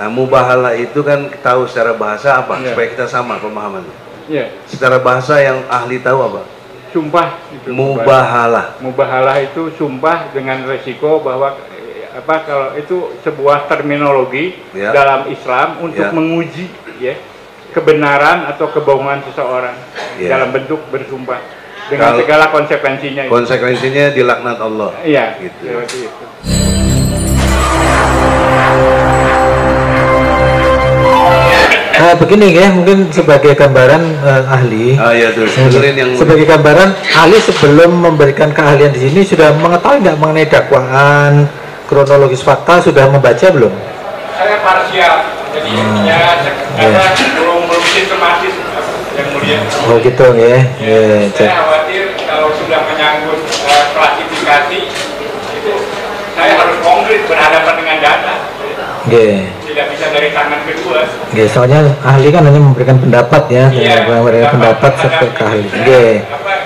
Nah, mubahalah itu kan tahu secara bahasa apa? Supaya kita sama pemahamannya. Secara bahasa yang ahli tahu apa? Sumpah itu. Mubahalah. Mubahalah itu sumpah dengan resiko bahwa kalau itu sebuah terminologi dalam Islam untuk menguji kebenaran atau kebohongan seseorang dalam bentuk bersumpah dengan segala konsekuensinya. Konsekuensinya dilaknat Allah. Iya. Gitu. Seperti itu. Begini ya, mungkin sebagai gambaran ahli. Sebagai gambaran ahli sebelum memberikan keahlian di sini sudah mengetahui nggak mengenai dakwaan, kronologis fakta, sudah membaca belum? Saya parsial, jadi belum sistematis yang mulia. Oh gitu ya. Saya khawatir kalau sudah menyangkut klasifikasi itu saya harus konkret berhadapan dengan data. Tidak bisa dari tangan kedua. Soalnya ahli kan hanya memberikan pendapat ya, memberikan pendapat seperti ahli.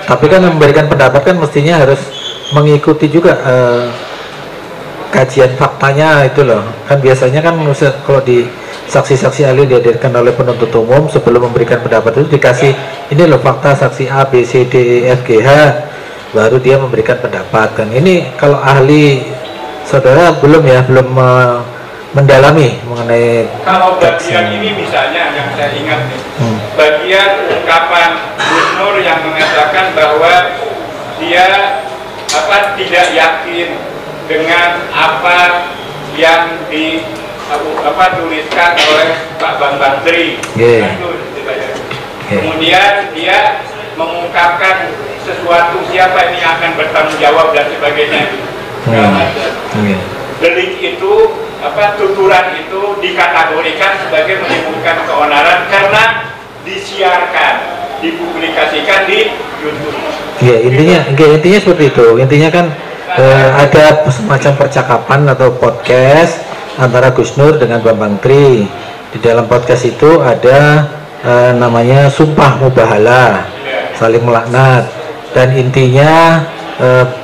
Tapi kan memberikan pendapat kan mestinya harus mengikuti juga kajian faktanya itu loh. Kan biasanya kan kalau di saksi-saksi ahli dihadirkan oleh penuntut umum sebelum memberikan pendapat itu dikasih ini loh fakta saksi A, B, C, D, E, F, G, H, baru dia memberikan pendapat. Kan ini kalau ahli saudara belum mendalami mengenai kalau bagian ini misalnya yang saya ingat nih, bagian ungkapan Gus Nur yang mengatakan bahwa dia tidak yakin dengan apa yang tuliskan oleh Pak Bambang Tri. Kemudian dia mengungkapkan sesuatu siapa ini akan bertanggung jawab dan sebagainya. Delik itu tuturan itu dikategorikan sebagai menimbulkan keonaran karena disiarkan, dipublikasikan di YouTube. Intinya seperti itu. Intinya kan ada semacam percakapan atau podcast antara Gus Nur dengan Bambang Tri. Di dalam podcast itu ada namanya sumpah mubahalah, saling melaknat, dan intinya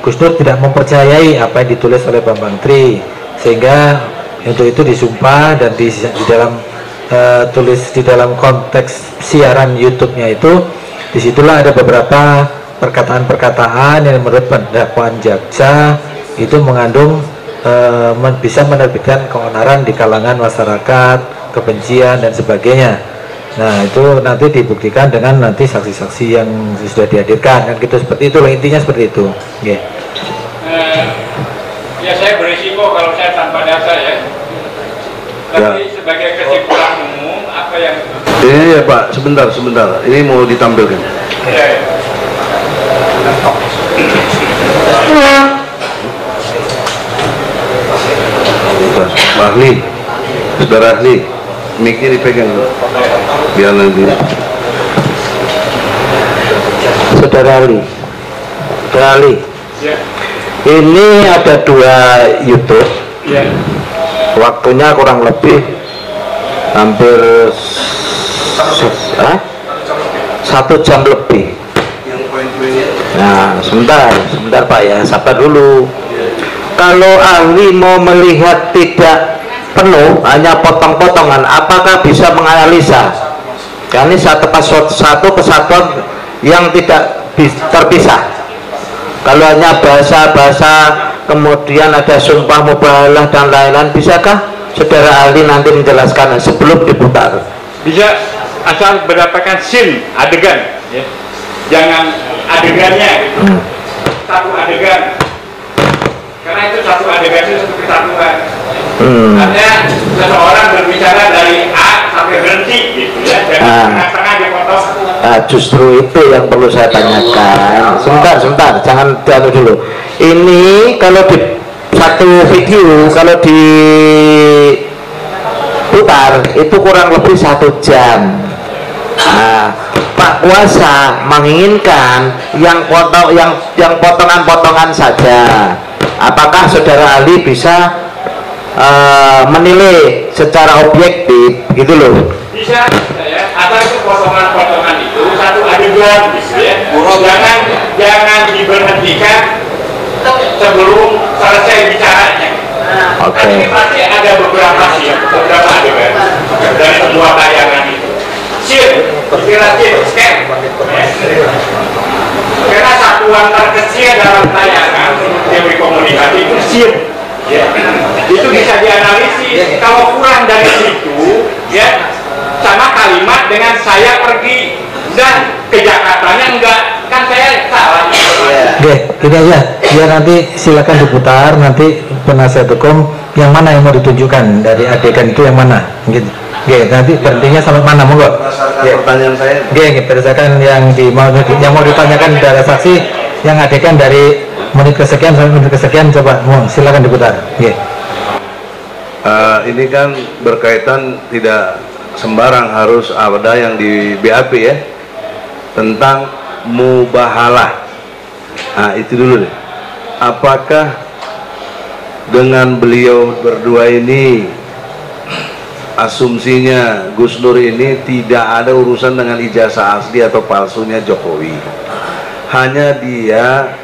Gus Nur tidak mempercayai apa yang ditulis oleh Bambang Tri, sehingga untuk itu disumpah dan di dalam tulis di dalam konteks siaran YouTube-nya itu, disitulah ada beberapa perkataan-perkataan yang menurut pendakwaan jaksa itu mengandung bisa menerbitkan keonaran di kalangan masyarakat, kebencian dan sebagainya. Nah itu nanti dibuktikan dengan nanti saksi-saksi yang sudah dihadirkan kan gitu, seperti itu intinya seperti itu. Ya saya berisiko kalau saya tanpa data ya. Tapi sebagai kesimpulan umum apa yang ini ya Pak, sebentar ini mau ditampilkan. Ahli, saudara ahli, mic-nya dipegang biar nanti. Saudara ahli, ini ada 2 YouTube, waktunya kurang lebih hampir 1 jam lebih. Nah sebentar Pak ya, sabar dulu. Kalau ahli mau melihat tidak penuh, hanya potong-potongan, apakah bisa menganalisa? Ini satu kesatuan yang tidak terpisah. Kalau hanya bahasa-bahasa, kemudian ada sumpah mubahalah dan lain-lain, bisakah saudara ahli nanti menjelaskan sebelum diputar? Bisa, asal berdasarkan scene, adegan ya. Jangan adegannya gitu. Satu adegan, karena itu satu adegan itu satu kesatuan. Artinya seseorang berbicara dari A sampai berhenti gitu ya, jangan tengah-tengah dipotong. Justru itu yang perlu saya tanyakan. Sebentar, jangan dulu. Ini kalau di satu video, kalau diputar itu kurang lebih 1 jam. Nah, Pak Kuasa menginginkan yang potongan-potongan saja. Apakah saudara ahli bisa menilai secara objektif gitu loh? Bisa ya, atau itu potongan-potongan itu satu adegan gitu ya. Jangan diberhentikan sebelum selesai bicaranya. Tapi pasti ada beberapa adegan Kalau kurang dari situ, ya sama kalimat dengan saya pergi dan ke Jakartanya enggak, kan saya salah. Oke, gini aja. Ya nanti silakan diputar, nanti penasihat hukum yang mana yang mau ditunjukkan dari adegan itu yang mana, gitu. Oke, nanti berhentinya sampai mana, monggo. Berdasarkan pertanyaan saya. Oke, berdasarkan yang mau ditanyakan dari saksi, yang adegan dari menit kesekian sampai menit kesekian, coba, silakan diputar. Oke. Ini kan berkaitan tidak sembarang harus ada yang di BAP ya, tentang mubahalah. Nah itu dulu deh, apakah dengan beliau berdua ini asumsinya Gus Nur ini tidak ada urusan dengan ijazah asli atau palsunya Jokowi, hanya dia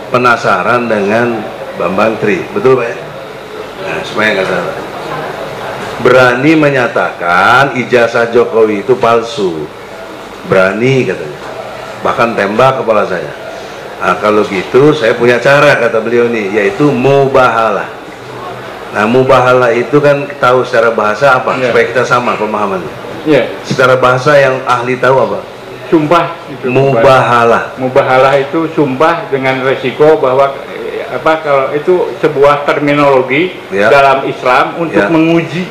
penasaran dengan Bambang Tri, betul Pak ya? Nah, supaya nggak salah, berani menyatakan ijazah Jokowi itu palsu, berani katanya, bahkan tembak kepala saya. Nah, kalau gitu saya punya cara, kata beliau nih, yaitu mubahalah. Nah, mubahalah itu kan tahu secara bahasa apa? Supaya kita sama pemahamannya. Secara bahasa yang ahli tahu apa? Sumpah itu. Mubahalah. Mubahalah itu sumpah dengan resiko bahwa kalau itu sebuah terminologi dalam Islam untuk menguji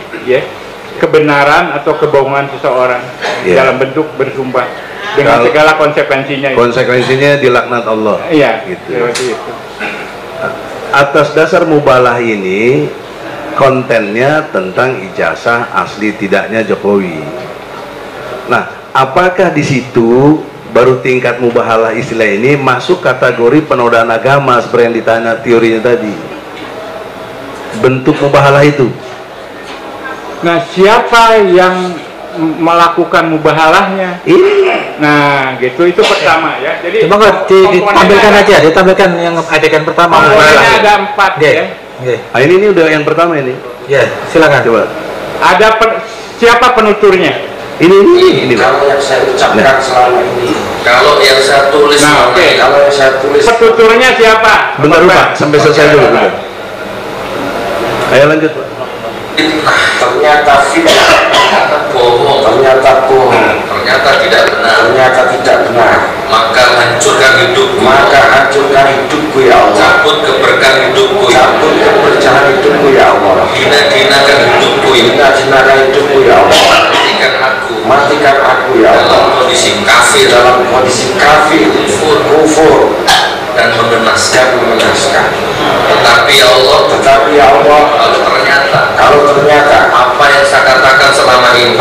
kebenaran atau kebohongan seseorang dalam bentuk bersumpah dengan segala konsekuensinya. Konsekuensinya dilaknat Allah. Iya, gitu. Itu. Atas dasar mubahalah ini kontennya tentang ijazah asli tidaknya Jokowi. Nah, apakah di situ baru tingkat mubahalah istilah ini masuk kategori penodaan agama seperti yang ditanya teorinya tadi? Bentuk mubahalah itu. Nah, siapa yang melakukan mubahalahnya? Nah, gitu, itu pertama ya. Jadi coba ditampilkan aja, ditampilkan yang adegan pertama. Komponennya ada 4 ya. Nah, ini udah yang pertama ini. Ya, silakan. Coba. Ada siapa penuturnya? Ini kalau yang saya ucapkan selama ini, kalau yang saya tulis selama ini, kalau yang saya tulis. Penuturnya siapa? Bentar Pak, sampai selesai dulu. Ayo lanjut Pak. Ternyata fitnah, ternyata bohong, ternyata tidak benar, maka hancurkan hidupku, ya Allah, cabut keberkahan hidupku, ya Allah, hina-hinakan hidupku, ya Allah, matikan aku, ya Allah, dalam kondisi kafir, kufur, dan mengenaskan. Tetapi ya Allah, kalau ternyata apa yang saya katakan selama ini,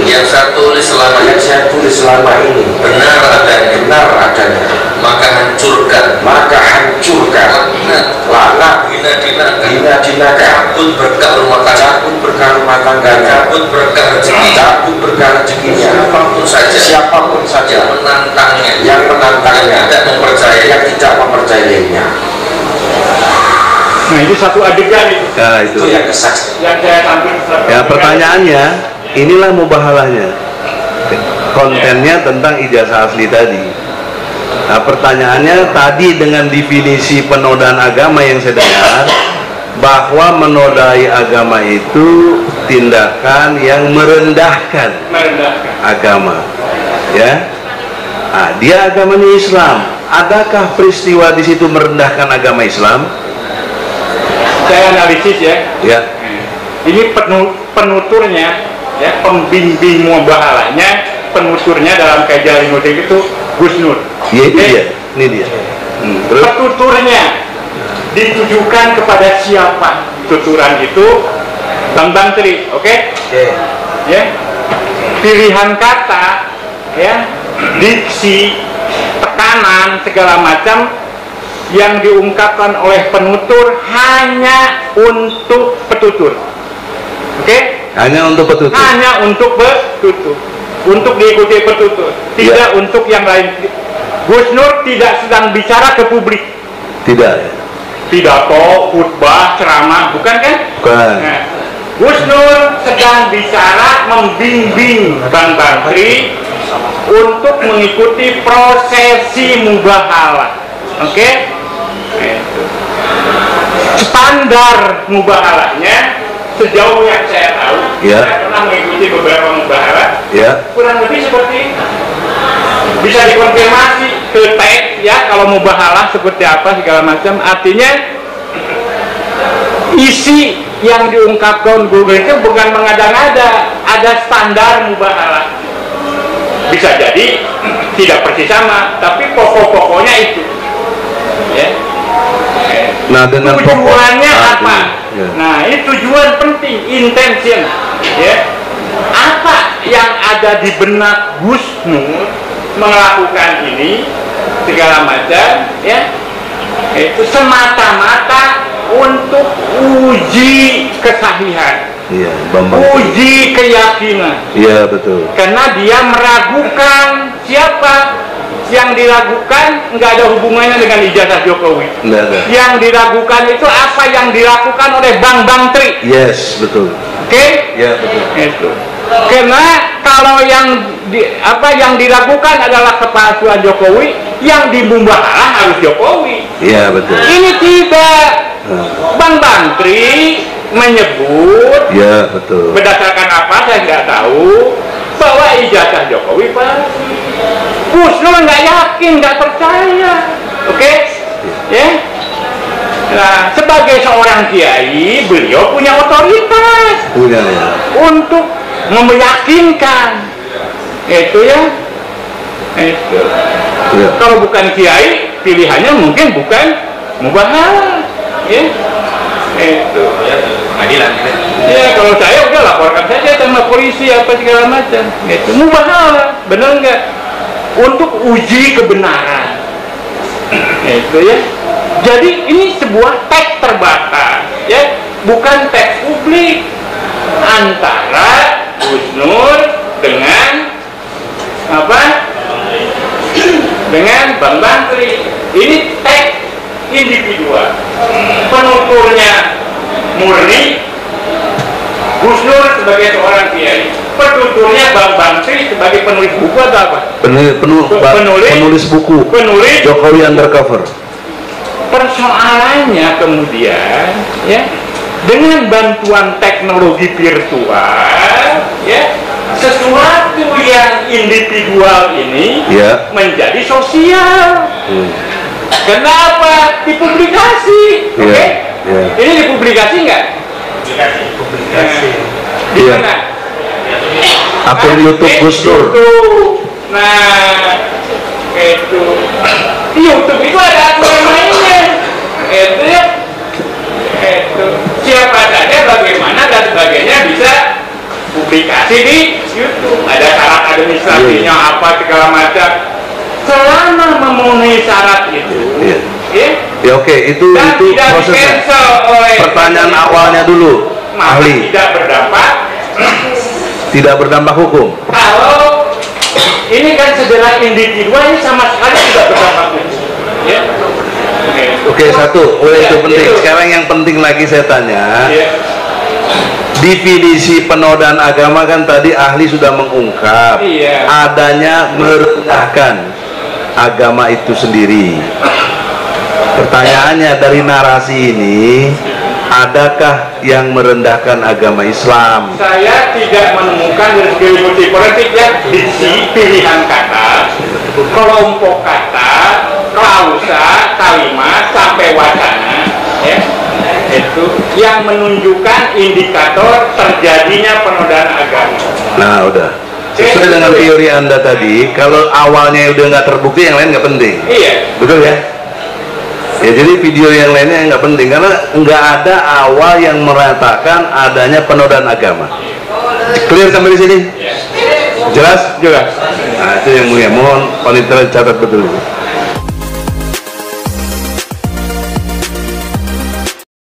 yang saya tulis selama ini, benar adanya, maka hancurkan, laknat, hina-hinakan, cabut berkah rumah tangga, cabut berkah rezekinya, siapapun saja yang menantangnya, yang tidak mempercayainya. Nah, itu satu adegan itu. Nah, itu. Yang kesaksian. Yang saya tampilkan. Ya, pertanyaannya, inilah mubahalahnya. Kontennya tentang ijazah asli tadi. Nah, pertanyaannya tadi dengan definisi penodaan agama yang saya dengar, bahwa menodai agama itu tindakan yang merendahkan agama. Ya. Nah, dia agamanya Islam. Adakah peristiwa di situ merendahkan agama Islam? Saya analisis ya. Ini penuturnya, ya, pembimbing mubahalahnya, penuturnya dalam kajian linguistik itu Gus Nur. Iya, itu dia. Ini dia. Penuturnya ditujukan kepada siapa? Tuturan itu Bambang Tri, oke? Ya. Pilihan kata, ya, diksi, tekanan, segala macam yang diungkapkan oleh penutur hanya untuk petutur. Oke? Hanya untuk petutur. Hanya untuk petutur. Untuk diikuti petutur. Tidak untuk yang lain. Gus Nur tidak sedang bicara ke publik. Tidak. Pidato, khutbah, ceramah, bukan kan? Bukan. Nah, Gus Nur sedang bicara membimbing Bambang Tri untuk mengikuti prosesi mubahalah. Oke? Standar mubahalahnya sejauh yang saya tahu, Ya. saya pernah mengikuti beberapa mubahalah, Ya. kurang lebih seperti itu. Bisa dikonfirmasi ke teks ya kalau mubahalah seperti apa segala macam. Artinya isi yang diungkapkan guru itu bukan mengada-ngada, ada standar mubahalah. Bisa jadi tidak persis sama, tapi pokok-pokoknya itu. Ya. Nah, dengan Tujuannya pokok- apa? Ya. Nah, ini tujuan penting, intention. Ya. Apa yang ada di benak Gus Nur melakukan ini segala macam, ya, itu semata-mata untuk uji kesahihan, Iya, Bambang. uji keyakinan. Iya, betul. Karena dia meragukan siapa yang diragukan, nggak ada hubungannya dengan ijazah Jokowi. Nggak ada. Yang diragukan itu apa yang dilakukan oleh Bang Tri. Yes, betul. Oke? Ya, betul. Itu. Karena kalau yang yang diragukan adalah kepalsuan Jokowi, yang dimubahalah harus Jokowi. Iya, betul. Ini tidak. Nah, Bang Tri menyebut ya, betul. berdasarkan apa saya nggak tahu bahwa ijazah Jokowi palsu. Gus Nur nggak yakin, nggak percaya. Oke? Ya. Nah, sebagai seorang kiai, beliau punya otoritas Punya ya. untuk meyakinkan itu ya. Itu. Ya. Kalau bukan kiai, pilihannya mungkin bukan mubahalah. Ya. Itu. Pengadilan. Ya, kalau saya udah laporkan saja sama polisi apa segala macam. Itu mubahalah, benar nggak? Untuk uji kebenaran. Itu ya. Jadi ini sebuah teks terbatas, ya, bukan teks publik antara Gus Nur dengan apa? Dengan Bang Tri. Ini teks individual. Penuturnya murni Gus Nur sebagai seorang kiai, penuturnya Bang Tri sebagai penulis buku atau apa? Penulis buku. Penulis Jokowi Undercover. Persoalannya kemudian, ya, dengan bantuan teknologi virtual, ya, sesuatu yang individual ini Ya. menjadi sosial. Kenapa? Dipublikasi, Ya. oke? Ya. Ini dipublikasi nggak? Publikasi. Di Iya. mana? Akun YouTube Gus Nur. YouTube. Nah, itu YouTube itu ada aturan mainnya. Itu ya. Itu siapa saja, bagaimana dan sebagainya bisa publikasi di YouTube. Ada syarat administrasinya apa segala macam. Selama memenuhi syarat itu, Iya. ya, Ya, oke, itu dan tidak prosesnya. di-cancel oleh Pertanyaan awalnya dulu, maka ahli. tidak berdampak. Tidak berdampak hukum. Kalau ini kan secara individual, ini sama sekali tidak berdampak hukum. Ya. Oke, satu. Oh, Ya, itu penting. itu. Sekarang yang penting lagi saya tanya. Ya. Definisi penodaan agama kan tadi ahli sudah mengungkap Iya. adanya merendahkan agama itu sendiri. Pertanyaannya, dari narasi ini, adakah yang merendahkan agama Islam? Saya tidak menemukan dari segi bukti politik ya, diksi, pilihan kata, kelompok kata, klausa, kalimat, sampai wacana, ya, itu yang menunjukkan indikator terjadinya penodaan agama. Nah, udah. Sesuai dengan teori Anda tadi, kalau awalnya udah nggak terbukti, yang lain nggak penting. Iya. Betul ya? Ya, jadi video yang lainnya nggak penting karena nggak ada awal yang meratakan adanya penodaan agama. Clear sampai di sini? Jelas? Jelas. Nah, itu yang mulia. Mohon panitia catat betul.